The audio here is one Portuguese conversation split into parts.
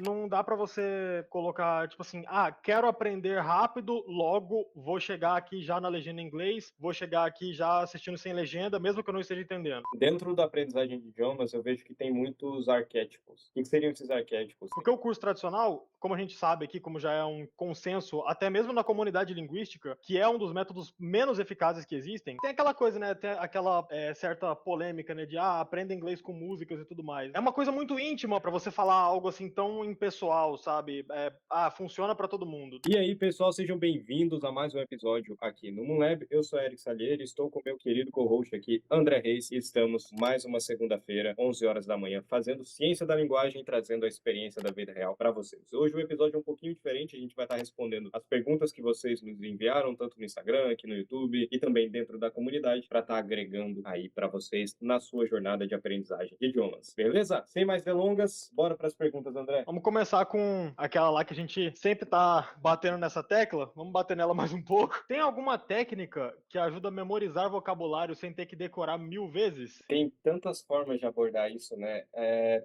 não dá pra você colocar, tipo assim, quero aprender rápido, logo vou chegar aqui já na legenda em inglês, vou chegar aqui já assistindo sem legenda, mesmo que eu não esteja entendendo. Dentro da aprendizagem de idiomas, eu vejo que tem muitos arquétipos. O que seriam esses arquétipos? Porque o curso tradicional, como a gente sabe aqui, como já é um consenso, até mesmo na comunidade linguística, que é um dos métodos menos eficazes que existem, tem aquela coisa, né? Tem aquela certa polêmica, né? De aprenda inglês com músicas e tudo mais. É uma coisa muito íntima pra você falar algo assim tão impessoal, sabe? Funciona pra todo mundo. E aí, pessoal, sejam bem-vindos a mais um episódio aqui no Moonlab. Eu sou Eric Salheiro, estou com meu querido co-host aqui, André Reis, e estamos mais uma segunda-feira, 11 horas da manhã, fazendo ciência da linguagem e trazendo a experiência da vida real para vocês. Hoje o episódio é um pouquinho diferente, a gente vai estar respondendo as perguntas que vocês nos enviaram, tanto no Instagram, aqui no YouTube e também dentro da comunidade, para estar agregando aí para vocês na sua jornada de aprendizagem de idiomas. Beleza? Sem mais delongas, bora para as perguntas, André. Vamos começar com aquela lá que a gente sempre tá batendo nessa tecla. Vamos bater nela mais um pouco. Tem alguma técnica que ajuda a memorizar vocabulário sem ter que decorar 1000 vezes? Tem tantas formas de abordar isso, né?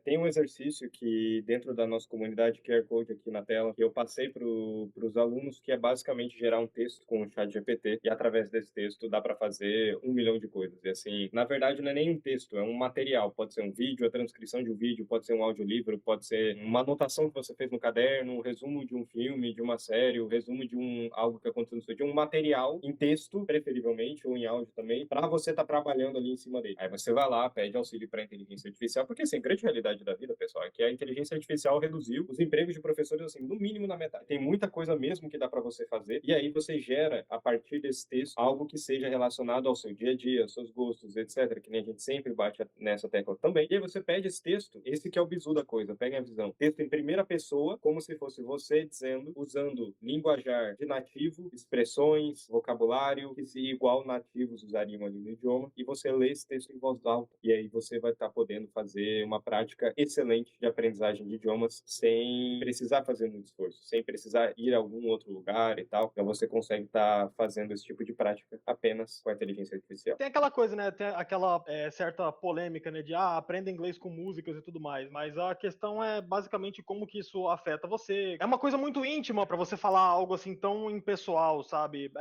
Tem um exercício que, dentro da nossa comunidade, QR Code aqui na tela, que eu passei para os alunos, que é basicamente gerar um texto com o chat GPT, e através desse texto dá para fazer 1 milhão de coisas. E assim, na verdade, não é nem um texto, é um material. Pode ser um vídeo, a transcrição de um vídeo, pode ser um audiolivro, pode ser uma anotação que você fez no caderno, um resumo de um filme, de uma série, um resumo de algo que aconteceu no seu dia, um material em texto, preferivelmente, ou em áudio também, para você estar trabalhando ali em cima dele. Aí você vai lá, pede auxílio para a inteligência artificial, porque assim, a grande realidade da vida, pessoal, é que a inteligência artificial reduziu os empregos de professores, assim, no mínimo na metade. Tem muita coisa mesmo que dá para você fazer, e aí você gera, a partir desse texto, algo que seja relacionado ao seu dia a dia, aos seus gostos, etc., que nem a gente sempre bate nessa tecla também. E aí você pede esse texto, esse que é o bizu da coisa, pega a visão. Texto em primeira pessoa, como se fosse você dizendo, usando linguajar de nativo, expressões, vocabulário, que se igual nativos usariam ali no idioma, e você lê esse texto em voz alta. E aí você vai estar podendo fazer uma prática excelente de aprendizagem de idiomas sem precisar fazer muito esforço, sem precisar ir a algum outro lugar e tal. Então você consegue estar fazendo esse tipo de prática apenas com a inteligência artificial. Tem aquela coisa, né? Tem aquela certa polêmica, né? De aprenda inglês com músicas e tudo mais. Mas a questão é basicamente como que isso afeta você. É uma coisa muito íntima pra você falar algo assim tão impessoal, sabe?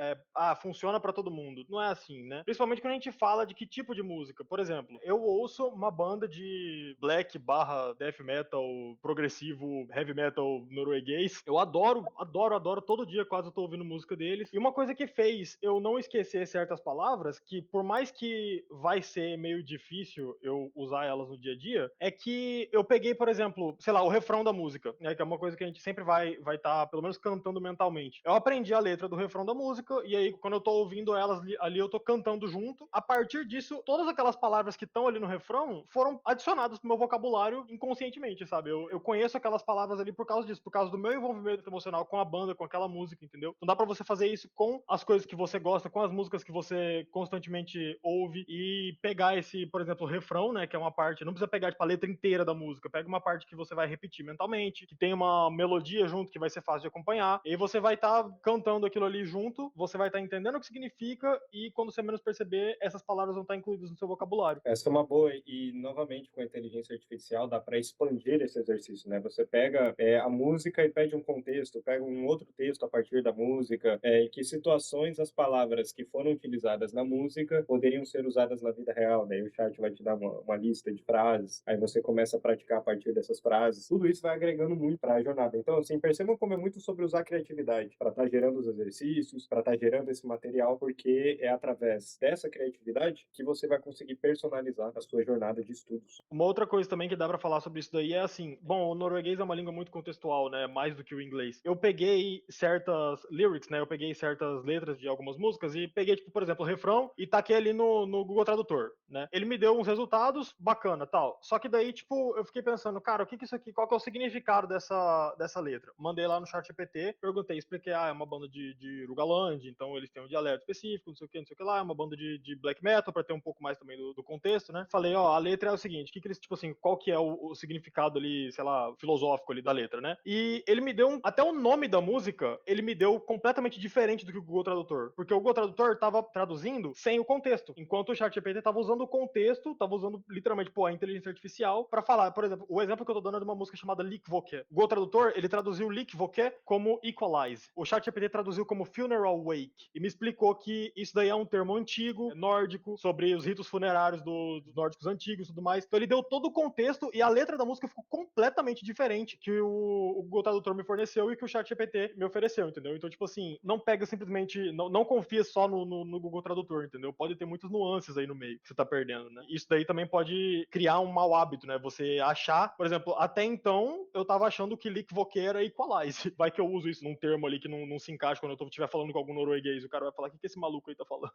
Funciona pra todo mundo. Não é assim, né? Principalmente quando a gente fala de que tipo de música. Por exemplo, eu ouço uma banda de black barra death metal, progressivo, heavy metal norueguês. Eu adoro, adoro, adoro. Todo dia quase eu tô ouvindo música deles. E uma coisa que fez eu não esquecer certas palavras, que por mais que vai ser meio difícil eu usar elas no dia a dia, é que eu peguei, por exemplo, sei lá, o refrão da música, né, que é uma coisa que a gente sempre vai estar, pelo menos, cantando mentalmente. Eu aprendi a letra do refrão da música, e aí, quando eu tô ouvindo elas ali, eu tô cantando junto. A partir disso, todas aquelas palavras que estão ali no refrão foram adicionadas pro meu vocabulário inconscientemente, sabe? Eu conheço aquelas palavras ali por causa disso, por causa do meu envolvimento emocional com a banda, com aquela música, entendeu? Então dá pra você fazer isso com as coisas que você gosta, com as músicas que você constantemente ouve, e pegar esse, por exemplo, refrão, né, que é uma parte, não precisa pegar tipo a letra inteira da música, pega uma parte que você vai repetir mentalmente, que tem uma melodia junto que vai ser fácil de acompanhar, e aí você vai estar cantando aquilo ali junto, você vai estar entendendo o que significa, e quando você menos perceber, essas palavras vão estar incluídas no seu vocabulário. Essa é uma boa, e novamente com a inteligência artificial dá para expandir esse exercício, né? Você pega a música e pede um contexto, pega um outro texto a partir da música, em que situações as palavras que foram utilizadas na música poderiam ser usadas na vida real. Daí o chat vai te dar uma lista de frases, aí você começa a praticar a partir dessas frases. Tudo isso vai agregando muito para a jornada. Então, assim, percebam como é muito sobre usar a criatividade para estar gerando os exercícios, para estar gerando esse material, porque é através dessa criatividade que você vai conseguir personalizar a sua jornada de estudos. Uma outra coisa também que dá pra falar sobre isso daí é assim, bom, o norueguês é uma língua muito contextual, né, mais do que o inglês. Eu peguei certas lyrics, né, eu peguei certas letras de algumas músicas e peguei, tipo, por exemplo, o refrão e taquei ali no Google Tradutor, né. Ele me deu uns resultados, bacana, tal. Só que daí, tipo, eu fiquei pensando, cara, o que que isso aqui, qual que é o significado dessa letra? Mandei lá no chat GPT, perguntei, expliquei, é uma banda de Rogaland, então eles têm um dialeto específico, não sei o que lá, é uma banda de black metal, pra ter um pouco mais também do contexto, né. Falei, ó, a letra é o seguinte, que eles, tipo assim, qual que é o significado ali, sei lá, filosófico ali da letra, né? E ele me deu até o nome da música, ele me deu completamente diferente do que o Google Tradutor, porque o Google Tradutor tava traduzindo sem o contexto, enquanto o ChatGPT tava usando o contexto, tava usando literalmente, pô, a inteligência artificial para falar, por exemplo, o exemplo que eu tô dando é de uma música chamada chamada Leakvoke. O Google Tradutor, ele traduziu Leakvoke como equalize. O ChatGPT traduziu como funeral wake e me explicou que isso daí é um termo antigo, nórdico, sobre os ritos funerários dos nórdicos antigos e tudo mais. Então ele deu todo o contexto e a letra da música ficou completamente diferente que o Google Tradutor me forneceu e que o ChatGPT me ofereceu, entendeu? Então, tipo assim, não pega simplesmente, não confia só no Google Tradutor, entendeu? Pode ter muitas nuances aí no meio que você tá perdendo, né? Isso daí também pode criar um mau hábito, né? Você achar, por exemplo, até então eu tava achando que Leakvoke era equalize. Vai que eu uso isso num termo ali que não se encaixa quando eu estiver falando com algum norueguês, o cara vai falar, o que esse maluco aí tá falando?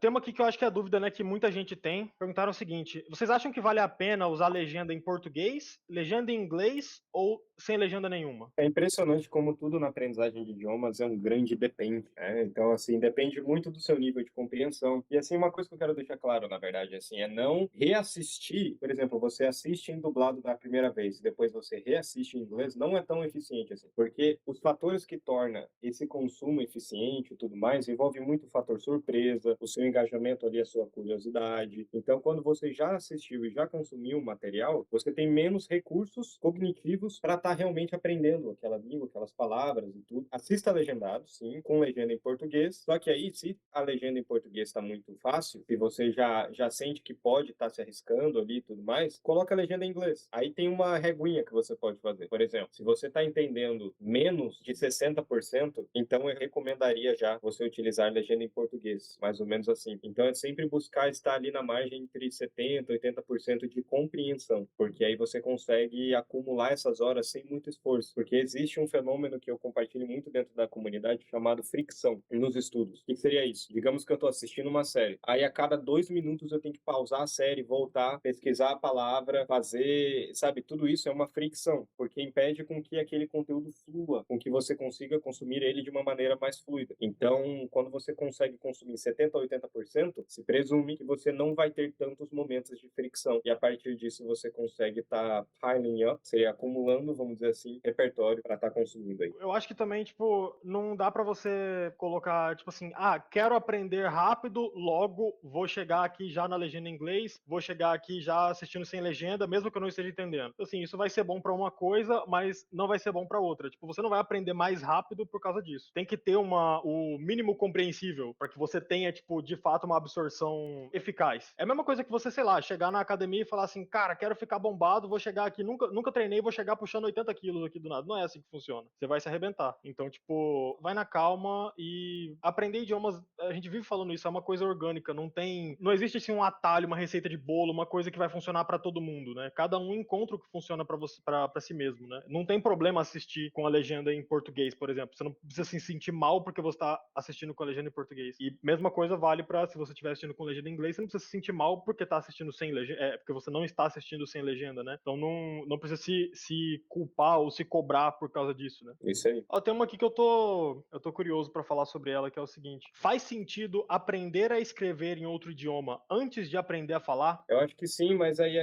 Tem uma aqui que eu acho que é a dúvida, né, que muita gente tem. Perguntaram o seguinte: vocês acham que vale a pena usar legenda em português, legenda em inglês ou sem legenda nenhuma? É impressionante como tudo na aprendizagem de idiomas é um grande depende, né? Então, assim, depende muito do seu nível de compreensão. E, assim, uma coisa que eu quero deixar claro, na verdade, assim, é não reassistir. Por exemplo, você assiste em dublado da primeira vez e depois você reassiste em inglês, não é tão eficiente assim. Porque os fatores que tornam esse consumo eficiente e tudo mais envolve muito o fator surpresa, o seu engajamento ali, a sua curiosidade. Então, quando você já assistiu e já consumiu o material, você tem menos recursos cognitivos para estar realmente aprendendo aquela língua, aquelas palavras e tudo. Assista legendado, sim, com legenda em português. Só que aí, se a legenda em português está muito fácil, se você já sente que pode estar se arriscando ali e tudo mais, coloca a legenda em inglês. Aí tem uma reguinha que você pode fazer. Por exemplo, se você está entendendo menos de 60%, então eu recomendaria já você utilizar a legenda em português, mais ou menos assim. Então é sempre buscar estar ali na margem entre 70% e 80% de compreensão, porque aí você consegue acumular essas horas sem muito esforço, porque existe um fenômeno que eu compartilho muito dentro da comunidade chamado fricção nos estudos. O que seria isso? Digamos que eu estou assistindo uma série, aí a cada 2 minutos eu tenho que pausar a série, voltar, pesquisar a palavra, fazer, sabe, tudo isso é uma fricção, porque impede com que aquele conteúdo flua, com que você consiga consumir ele de uma maneira mais fluida. Então, quando você consegue consumir 70% a 80%, se presume que você não vai ter tantos momentos de fricção, e a partir disso você consegue estar piling up, seria acumulando, vamos dizer assim, repertório para estar consumindo aí. Eu acho que também, tipo, não dá pra você colocar, tipo assim, quero aprender rápido, logo vou chegar aqui já na legenda em inglês, vou chegar aqui já assistindo sem legenda, mesmo que eu não esteja entendendo. Assim, isso vai ser bom pra uma coisa, mas não vai ser bom pra outra. Tipo, você não vai aprender mais rápido por causa disso. Tem que ter o mínimo compreensível para que você tenha, tipo, de fato uma absorção eficaz. É a mesma coisa que você, sei lá, chegar na academia e falar assim, cara, quero ficar bombado, vou chegar aqui, nunca treinei, vou chegar puxando 80 quilos aqui do nada. Não é assim que funciona. Você vai se arrebentar. Então, tipo, vai na calma e aprender idiomas, a gente vive falando isso, é uma coisa orgânica, não existe assim um atalho, uma receita de bolo, uma coisa que vai funcionar para todo mundo, né? Cada um encontra o que funciona para você, para si mesmo, né? Não tem problema assistir com a legenda em português, por exemplo. Você não precisa se sentir mal porque você está assistindo com a legenda em português. E mesma coisa vale para se você estiver assistindo com legenda em inglês, você não precisa se sentir mal porque tá assistindo sem legenda, porque você não está assistindo sem legenda, né? Então não precisa se culpar ou se cobrar por causa disso, né? Isso aí. Ó, tem uma aqui que eu tô curioso para falar sobre ela, que é o seguinte: faz sentido aprender a escrever em outro idioma antes de aprender a falar? Eu acho que sim, mas aí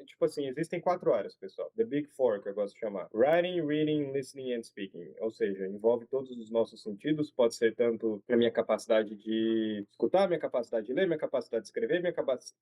tipo assim, existem 4 áreas, pessoal. The Big Four, que eu gosto de chamar. Writing, reading, listening and speaking. Ou seja, envolve todos os nossos sentidos, pode ser tanto a minha capacidade de escutar, minha capacidade de ler, minha capacidade de escrever, minha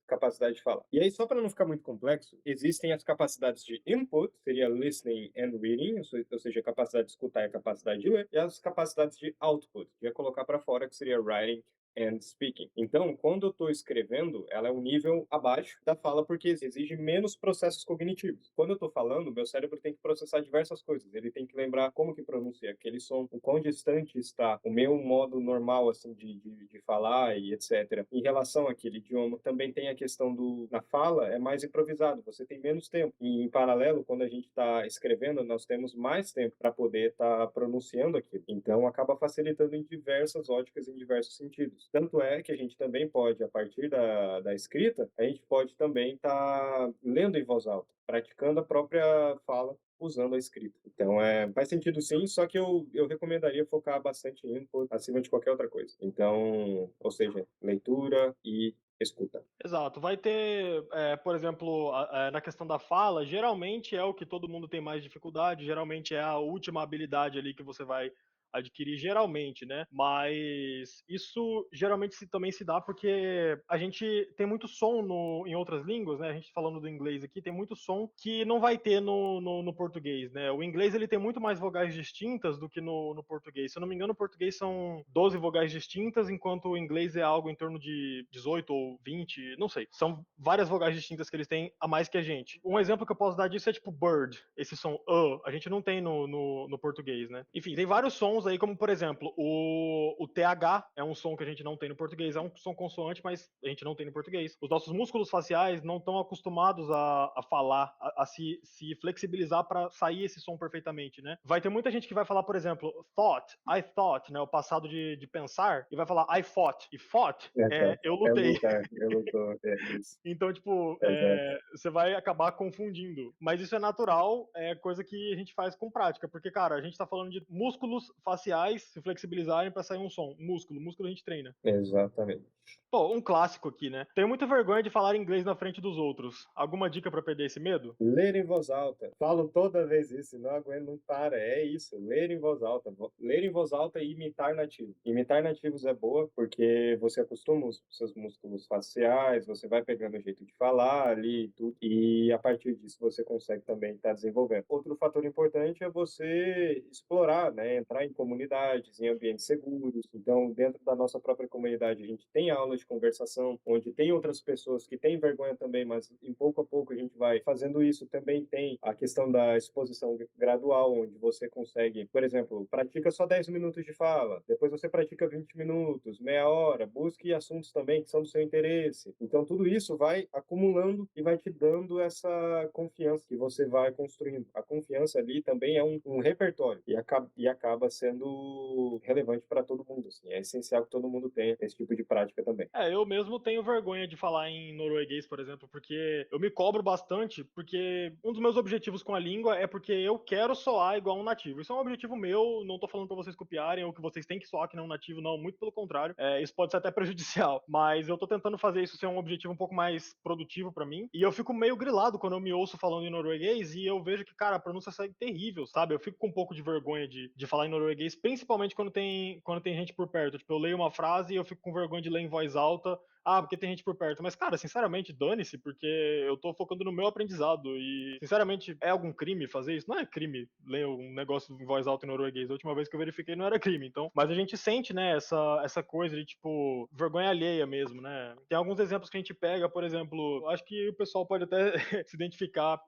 capacidade de falar. E aí, só para não ficar muito complexo, existem as capacidades de input, seria listening and reading, ou seja, a capacidade de escutar e a capacidade de ler, e as capacidades de output, que é colocar para fora, que seria writing and speaking. Então, quando eu estou escrevendo, ela é um nível abaixo da fala porque exige menos processos cognitivos. Quando eu estou falando, meu cérebro tem que processar diversas coisas. Ele tem que lembrar como que pronuncia aquele som, o quão distante está o meu modo normal assim de falar e etc. Em relação àquele idioma, também tem a questão na fala, é mais improvisado, você tem menos tempo. E em paralelo, quando a gente está escrevendo, nós temos mais tempo para poder estar pronunciando aquilo. Então, acaba facilitando em diversas óticas, em diversos sentidos. Tanto é que a gente também pode, a partir da escrita, a gente pode também estar lendo em voz alta, praticando a própria fala usando a escrita. Então, faz sentido sim, só que eu recomendaria focar bastante em input acima de qualquer outra coisa. Então, ou seja, leitura e escuta. Exato. Vai ter, por exemplo, na questão da fala, geralmente é o que todo mundo tem mais dificuldade, geralmente é a última habilidade ali que você vai adquirir geralmente, né? Mas isso geralmente também se dá porque a gente tem muito som em outras línguas, né? A gente falando do inglês aqui, tem muito som que não vai ter no português, né? O inglês ele tem muito mais vogais distintas do que no português. Se eu não me engano, o português são 12 vogais distintas, enquanto o inglês é algo em torno de 18 ou 20, não sei. São várias vogais distintas que eles têm a mais que a gente. Um exemplo que eu posso dar disso é tipo bird, esse som a gente não tem no português, né? Enfim, tem vários sons aí, como por exemplo, o TH é um som que a gente não tem no português, é um som consoante, mas a gente não tem no português. Os nossos músculos faciais não estão acostumados a falar, a se flexibilizar para sair esse som perfeitamente, né? Vai ter muita gente que vai falar, por exemplo, thought, I thought, né? O passado de pensar, e vai falar I fought. E fought é eu É lutei. lutar, é lutar, é isso. Então, tipo, Exato. você vai acabar confundindo. Mas isso é natural, é coisa que a gente faz com prática. Porque, cara, a gente tá falando de músculos faciais se flexibilizarem para sair um som. Músculo a gente treina. Exatamente. Pô, um clássico aqui, né? Tenho muita vergonha de falar inglês na frente dos outros. Alguma dica para perder esse medo? Ler em voz alta. Falo toda vez isso, não aguento, não para. É isso, ler em voz alta. Ler em voz alta e imitar nativos. Imitar nativos é boa porque você acostuma os seus músculos faciais, você vai pegando o jeito de falar ali e tudo, e a partir disso você consegue também estar desenvolvendo. Outro fator importante é você explorar, né? Entrar em comunidades, em ambientes seguros. Então, dentro da nossa própria comunidade, a gente tem aulas de conversação, onde tem outras pessoas que têm vergonha também, mas em pouco a pouco a gente vai fazendo isso. Também tem a questão da exposição gradual, onde você consegue, por exemplo, pratica só 10 minutos de fala, depois você pratica 20 minutos, meia hora, busque assuntos também que são do seu interesse. Então, tudo isso vai acumulando e vai te dando essa confiança que você vai construindo. A confiança ali também é um repertório e acaba sendo relevante para todo mundo. Assim. É essencial que todo mundo tenha esse tipo de prática também. Eu mesmo tenho vergonha de falar em norueguês, por exemplo, porque eu me cobro bastante, porque um dos meus objetivos com a língua é porque eu quero soar igual um nativo. Isso é um objetivo meu, não tô falando pra vocês copiarem ou que vocês têm que soar que não um nativo, não, muito pelo contrário. Isso pode ser até prejudicial, mas eu tô tentando fazer isso ser um objetivo um pouco mais produtivo pra mim, e eu fico meio grilado quando eu me ouço falando em norueguês e eu vejo que, cara, a pronúncia sai terrível, sabe? Eu fico com um pouco de vergonha de falar em norueguês, principalmente quando tem gente por perto. Tipo, eu leio uma frase e eu fico com vergonha de ler em voz alta. Ah, porque tem gente por perto. Mas, cara, sinceramente, dane-se, porque eu tô focando no meu aprendizado. E, sinceramente, é algum crime fazer isso? Não é crime ler um negócio em voz alta em norueguês. A última vez que eu verifiquei não era crime. Então, mas a gente sente, né, essa coisa de, tipo, vergonha alheia mesmo, né? Tem alguns exemplos que a gente pega, por exemplo, acho que o pessoal pode até se identificar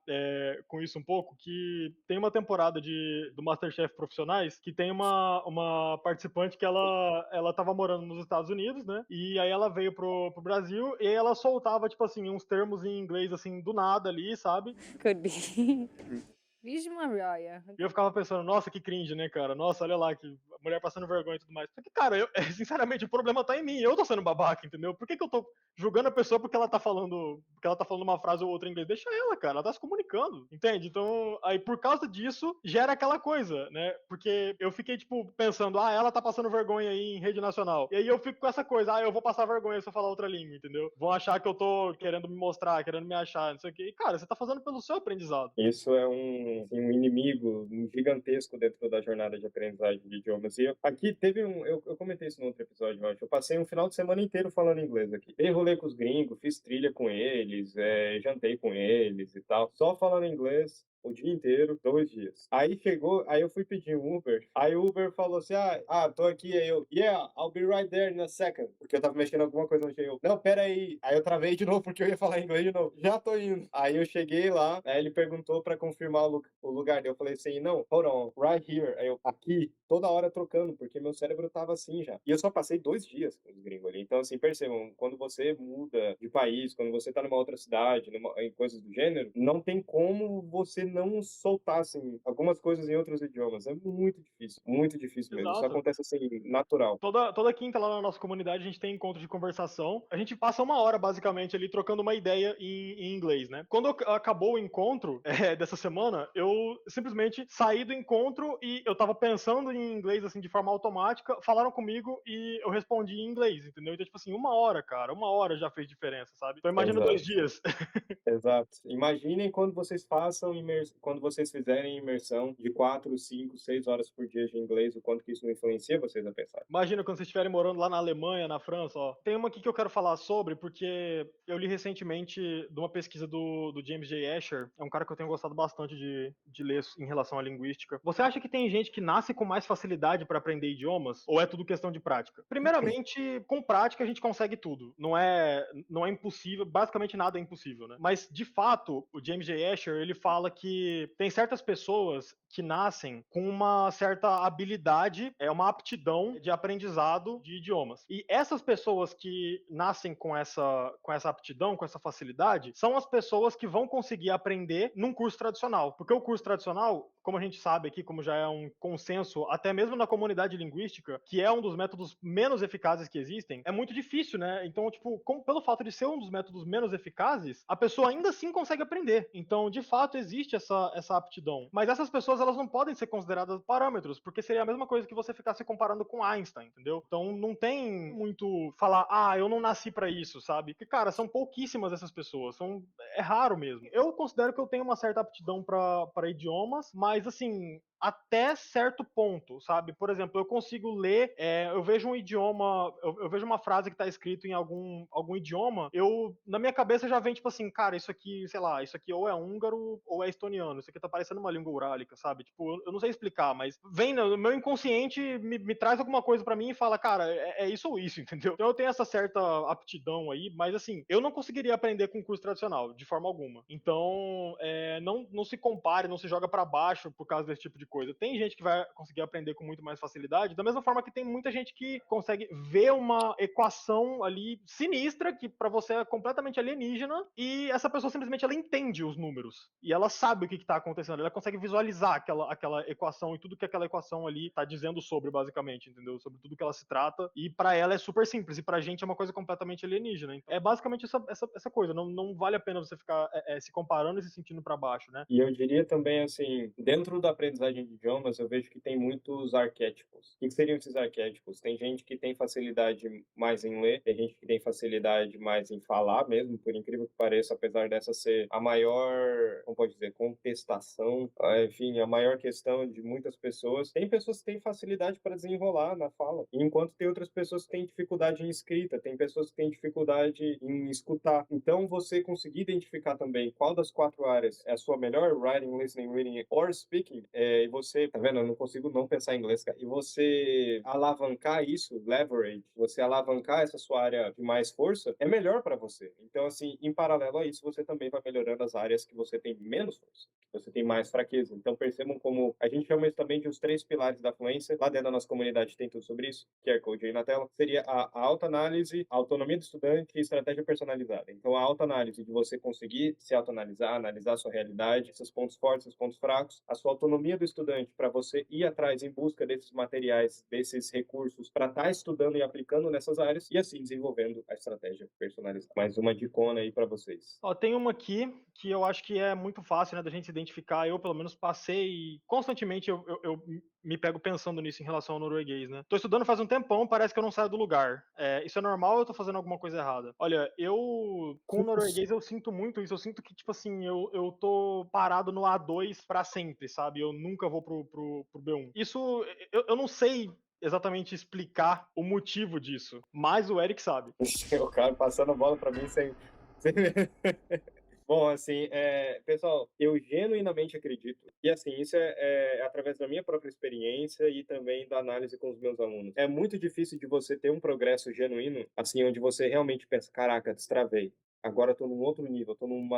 com isso um pouco, que tem uma temporada do MasterChef Profissionais que tem uma participante que ela tava morando nos Estados Unidos, né? E aí ela veio pro Brasil e aí ela soltava, tipo assim, uns termos em inglês, assim, do nada ali, sabe? Could be. Vixe Maria. E eu ficava pensando, nossa, que cringe, né, cara? Nossa, olha lá, que a mulher passando vergonha e tudo mais. Só que, cara, sinceramente, o problema tá em mim. Eu tô sendo babaca, entendeu? Por que eu tô julgando a pessoa porque ela tá falando uma frase ou outra em inglês? Deixa ela, cara, ela tá se comunicando, entende? Então, aí por causa disso, gera aquela coisa, né? Porque eu fiquei, tipo, pensando, ela tá passando vergonha aí em rede nacional. E aí eu fico com essa coisa, eu vou passar vergonha se eu falar outra língua, entendeu? Vão achar que eu tô querendo me mostrar, querendo me achar, não sei o quê. E, cara, você tá fazendo pelo seu aprendizado. Isso é um inimigo gigantesco dentro da jornada de aprendizagem de idiomas. E aqui teve eu comentei isso no outro episódio, eu acho. Eu passei um final de semana inteiro falando inglês aqui. Dei rolê com os gringos, fiz trilha com eles, jantei com eles e tal. Só falando inglês o dia inteiro, 2 dias. Aí chegou, aí eu fui pedir um Uber. Aí o Uber falou assim: tô aqui. Aí eu, yeah, I'll be right there in a second. Porque eu tava mexendo alguma coisa no cheio. Não, pera aí. Aí eu travei de novo porque eu ia falar inglês de novo. Já tô indo. Aí eu cheguei lá, aí ele perguntou pra confirmar o lugar. Daí eu falei assim: não, hold on, right here. Aí eu, aqui, toda hora trocando, porque meu cérebro tava assim já. E eu só passei 2 dias com os gringos ali. Então, assim, percebam, quando você muda de país, quando você tá numa outra cidade, em coisas do gênero, não tem como você não soltar, assim, algumas coisas em outros idiomas. É muito difícil mesmo. Isso Exato. acontece, assim, natural. Toda quinta lá na nossa comunidade a gente tem encontro de conversação. A gente passa uma hora, basicamente, ali trocando uma ideia em inglês, né? Quando acabou o encontro dessa semana, eu simplesmente saí do encontro e eu tava pensando em inglês, assim, de forma automática. Falaram comigo e eu respondi em inglês, entendeu? Então, tipo assim, uma hora, cara, uma hora já fez diferença, sabe? Então imagina Exato. 2 dias. Exato. Imaginem quando vocês passam quando vocês fizerem imersão de 4, 5, 6 horas por dia de inglês, o quanto que isso não influencia vocês a pensar? Imagina quando vocês estiverem morando lá na Alemanha, na França, ó. Tem uma aqui que eu quero falar sobre, porque eu li recentemente de uma pesquisa do James J. Asher, é um cara que eu tenho gostado bastante de ler em relação à linguística. Você acha que tem gente que nasce com mais facilidade para aprender idiomas? Ou é tudo questão de prática? Primeiramente, com prática a gente consegue tudo. Não é impossível, basicamente nada é impossível, né? Mas, de fato, o James J. Asher, ele fala que tem certas pessoas que nascem com uma certa habilidade, uma aptidão de aprendizado de idiomas. E essas pessoas que nascem com essa aptidão, com essa facilidade, são as pessoas que vão conseguir aprender num curso tradicional. Porque o curso tradicional, como a gente sabe aqui, como já é um consenso, até mesmo na comunidade linguística, que é um dos métodos menos eficazes que existem, é muito difícil, né? Então, tipo, pelo fato de ser um dos métodos menos eficazes, a pessoa ainda assim consegue aprender. Então, de fato, existe essa aptidão. Mas essas pessoas, elas não podem ser consideradas parâmetros, porque seria a mesma coisa que você ficar se comparando com Einstein, entendeu? Então, não tem muito falar, eu não nasci pra isso, sabe? Porque, cara, são pouquíssimas essas pessoas, é raro mesmo. Eu considero que eu tenho uma certa aptidão pra idiomas, mas, assim, até certo ponto, sabe? Por exemplo, eu consigo ler, eu vejo um idioma, eu vejo uma frase que tá escrito em algum idioma, na minha cabeça já vem tipo assim, cara, isso aqui, sei lá, isso aqui ou é húngaro ou é estoniano, isso aqui tá parecendo uma língua urálica, sabe? Tipo, eu não sei explicar, mas vem no meu inconsciente, me traz alguma coisa pra mim e fala, cara, é isso ou isso, entendeu? Então eu tenho essa certa aptidão aí, mas assim, eu não conseguiria aprender com curso tradicional, de forma alguma. Então, não se compare, não se joga pra baixo por causa desse tipo de coisa. Tem gente que vai conseguir aprender com muito mais facilidade, da mesma forma que tem muita gente que consegue ver uma equação ali sinistra, que pra você é completamente alienígena, e essa pessoa simplesmente ela entende os números. E ela sabe o que tá acontecendo, ela consegue visualizar aquela equação e tudo que aquela equação ali tá dizendo sobre, basicamente, entendeu? Sobre tudo que ela se trata. E pra ela é super simples, e pra gente é uma coisa completamente alienígena. Então, é basicamente essa coisa. Não vale a pena você ficar se comparando e se sentindo pra baixo, né? E eu diria também, assim, dentro da aprendizagem de idiomas, eu vejo que tem muitos arquétipos. O que seriam esses arquétipos? Tem gente que tem facilidade mais em ler, tem gente que tem facilidade mais em falar mesmo, por incrível que pareça, apesar dessa ser a maior, como pode dizer, contestação, enfim, a maior questão de muitas pessoas. Tem pessoas que têm facilidade para desenrolar na fala, enquanto tem outras pessoas que têm dificuldade em escrita, tem pessoas que têm dificuldade em escutar. Então, você conseguir identificar também qual das 4 áreas é a sua melhor, writing, listening, reading or speaking, e você, tá vendo? Eu não consigo não pensar em inglês, cara. E você alavancar isso, leverage, você alavancar essa sua área de mais força, é melhor para você. Então, assim, em paralelo a isso, você também vai melhorando as áreas que você tem menos força, que você tem mais fraqueza. Então, percebam como a gente chama isso também de os 3 pilares da fluência. Lá dentro da nossa comunidade tem tudo sobre isso, QR Code aí na tela. Seria a autoanálise, a autonomia do estudante e estratégia personalizada. Então, a autoanálise de você conseguir se autoanalisar, analisar a sua realidade, seus pontos fortes, seus pontos fracos, a sua autonomia do estudante para você ir atrás em busca desses materiais, desses recursos para estar estudando e aplicando nessas áreas e assim desenvolvendo a estratégia personalizada. Mais uma dicona aí para vocês. Ó, tem uma aqui que eu acho que é muito fácil, né, da gente se identificar. Eu, pelo menos, passei constantemente, eu me pego pensando nisso em relação ao norueguês, né? Tô estudando faz um tempão, parece que eu não saio do lugar. Isso é normal ou eu tô fazendo alguma coisa errada? Olha, com o norueguês eu sinto muito isso. Eu sinto que, tipo assim, eu tô parado no A2 pra sempre, sabe? Eu nunca vou pro B1. Isso, eu não sei exatamente explicar o motivo disso, mas o Eric sabe. O cara passando a bola para mim sem... Bom, assim, pessoal, eu genuinamente acredito, e assim, isso é através da minha própria experiência e também da análise com os meus alunos. É muito difícil de você ter um progresso genuíno, assim, onde você realmente pensa, caraca, destravei. Agora eu tô num outro nível, tô num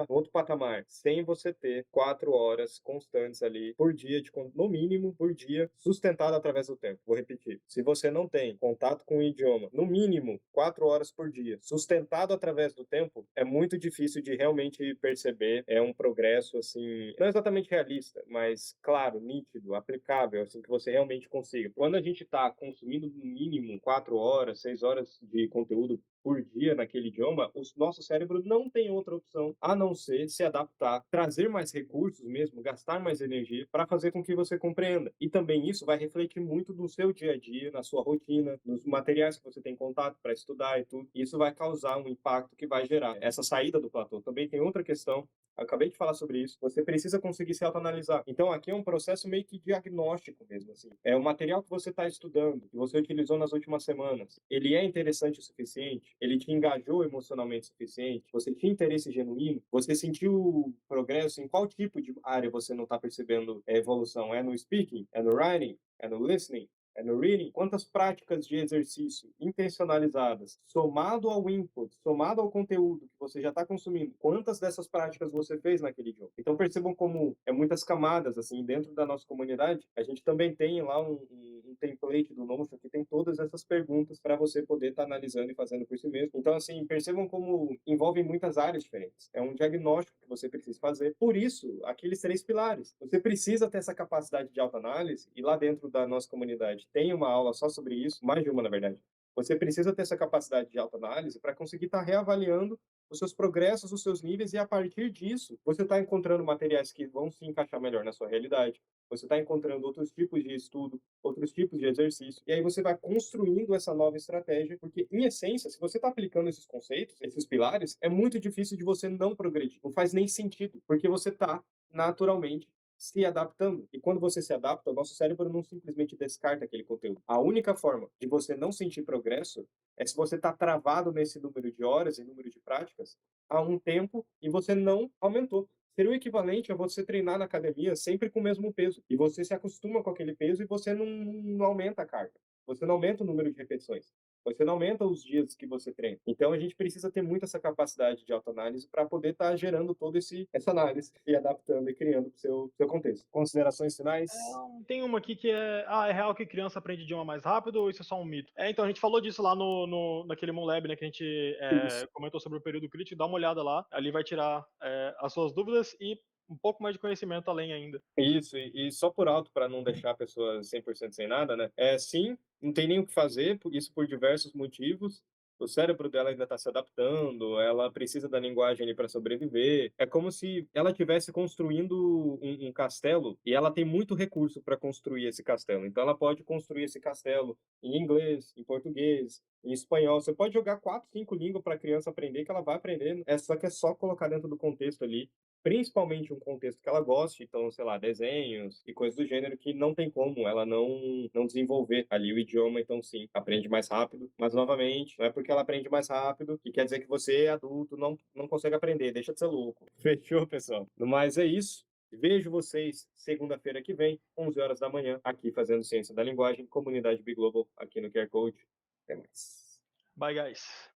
outro patamar, sem você ter 4 horas constantes ali por dia, no mínimo por dia, sustentado através do tempo. Vou repetir. Se você não tem contato com o idioma, no mínimo 4 horas por dia, sustentado através do tempo, é muito difícil de realmente perceber. É um progresso, assim, não exatamente realista, mas claro, nítido, aplicável, assim, que você realmente consiga. Quando a gente está consumindo no mínimo 4 horas, 6 horas de conteúdo por dia naquele idioma, o nosso cérebro não tem outra opção a não ser se adaptar, trazer mais recursos mesmo, gastar mais energia para fazer com que você compreenda. E também isso vai refletir muito no seu dia a dia, na sua rotina, nos materiais que você tem contato para estudar e tudo. E isso vai causar um impacto que vai gerar essa saída do platô. Também tem outra questão, acabei de falar sobre isso, você precisa conseguir se autoanalisar. Então aqui é um processo meio que diagnóstico mesmo, assim. É o material que você está estudando, que você utilizou nas últimas semanas. Ele é interessante o suficiente? Ele te engajou emocionalmente o suficiente? Você tinha interesse genuíno? Você sentiu progresso? Em qual tipo de área você não está percebendo a evolução? É no speaking? É no writing? É no listening? É no reading? Quantas práticas de exercício intencionalizadas, somado ao input, somado ao conteúdo que você já está consumindo, quantas dessas práticas você fez naquele idioma? Então percebam como é muitas camadas, assim, dentro da nossa comunidade, a gente também tem lá um template do Notion que tem todas essas perguntas para você poder estar analisando e fazendo por si mesmo. Então, assim, percebam como envolve muitas áreas diferentes. É um diagnóstico que você precisa fazer. Por isso, aqueles 3 pilares. Você precisa ter essa capacidade de autoanálise, e lá dentro da nossa comunidade tem uma aula só sobre isso, mais de uma, na verdade. Você precisa ter essa capacidade de autoanálise para conseguir estar reavaliando os seus progressos, os seus níveis, e a partir disso, você está encontrando materiais que vão se encaixar melhor na sua realidade, você está encontrando outros tipos de estudo, outros tipos de exercício, e aí você vai construindo essa nova estratégia, porque, em essência, se você está aplicando esses conceitos, esses pilares, é muito difícil de você não progredir. Não faz nem sentido, porque você está, naturalmente, se adaptando. E quando você se adapta, o nosso cérebro não simplesmente descarta aquele conteúdo. A única forma de você não sentir progresso é se você está travado nesse número de horas e número de práticas há um tempo e você não aumentou. Seria o equivalente a você treinar na academia sempre com o mesmo peso. E você se acostuma com aquele peso e você não aumenta a carga. Você não aumenta o número de repetições. Você não aumenta os dias que você treina. Então a gente precisa ter muito essa capacidade de autoanálise para poder estar gerando toda essa análise e adaptando e criando para o seu contexto. Considerações finais? Tem uma aqui que é real que criança aprende idioma mais rápido ou isso é só um mito? Então a gente falou disso lá naquele Moonlab, né, que a gente comentou sobre o período crítico, dá uma olhada lá, ali vai tirar as suas dúvidas e um pouco mais de conhecimento além ainda. Isso, e só por alto, para não deixar a pessoa 100% sem nada, né? Sim, não tem nem o que fazer, isso por diversos motivos. O cérebro dela ainda está se adaptando, ela precisa da linguagem para sobreviver. É como se ela estivesse construindo um castelo e ela tem muito recurso para construir esse castelo. Então, ela pode construir esse castelo em inglês, em português, em espanhol. Você pode jogar 4, 5 línguas para a criança aprender, que ela vai aprender. É só colocar dentro do contexto ali, principalmente um contexto que ela goste, então, sei lá, desenhos e coisas do gênero, que não tem como ela não desenvolver ali o idioma, então sim, aprende mais rápido, mas novamente, não é porque ela aprende mais rápido que quer dizer que você, adulto, não consegue aprender, deixa de ser louco. Fechou, pessoal? No mais, é isso. Vejo vocês segunda-feira que vem, 11 horas da manhã, aqui fazendo Ciência da Linguagem, Comunidade Big Global, aqui no QR Code. Até mais. Bye, guys.